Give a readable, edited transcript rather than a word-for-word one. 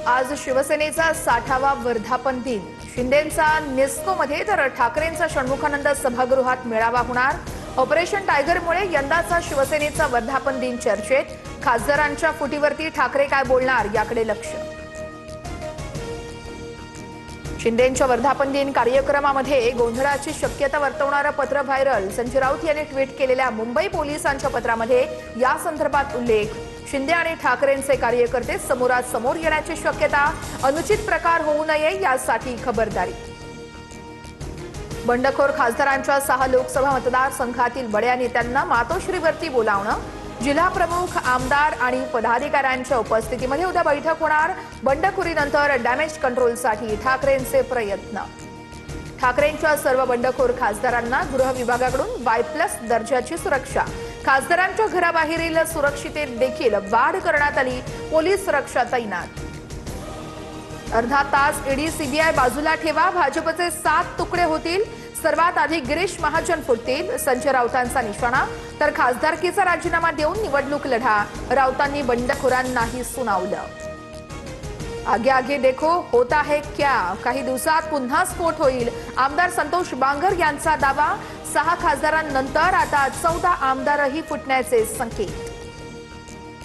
आज शिवसेनेचा 60वा वर्धापन दिन। शिंदेंचा नेस्कोमध्ये तर ठाकरेंचा षण्मुखानंद सभागृहात मेळावा होणार। ऑपरेशन टायगरमुळे यंदाचा शिवसेनेचा वर्धापन दिन चर्चेत। खासदारांच्या फुटीवरती ठाकरे काय बोलणार याकडे लक्ष। शिंदेंच्या वर्धापन दिन कार्यक्रमामध्ये गोंधळाची शक्यता वर्तवणारं पत्र व्हायरल। संजय राऊत यांनी ट्विट केलेल्या मुंबई पोलिसांच्या पत्रामध्ये या संदर्भात उल्लेख। शिंदे आणि ठाकरेंचे कार्यकर्ते समोरासमोर येण्याची शक्यता। अनुचित प्रकार होऊ नये यासाठी खबरदारी। बंडखोर खासदारांच्या 6 लोकसभा मतदारसंघातील बड्या नेत्यांना मातोश्रीवरती बोलावणं। जिल्हा प्रमुख, आमदार आणि पदाधिकाऱ्यांच्या उपस्थितीमध्ये उद्या बैठक होणार। बंडखोरीनंतर डॅमेज कंट्रोलसाठी ठाकरेंचे प्रयत्न। ठाकरेंच्या सर्व बंडखोर खासदारांना गृह विभागाकडून Y+ दर्जाची सुरक्षा। खासदारांच्या घराबाहेरील सुरक्षितेत देखील वाढ करण्यात आली। पोलीस सुरक्षा तैनात। अर्धा तास ईडी सीबीआय बाजूला ठेवा। भाजपचे 7 तुकडे होतील। सर्वात आधी गिरीश महाजन फुटतील। संजय राऊतांचा निशाणा। तर खासदारकीचा राजीनामा देऊन निवडणूक लढा। राऊतांनी बंडखोरांनाही सुनावलं। आगे आगे देखो होता है क्या। काही दिवसात पुन्हा स्फोट होईल। आमदार संतोष बांगर यांचा दावा। 6 खासदारांनंतर आता 14 आमदारही फुटण्याचे संकेत।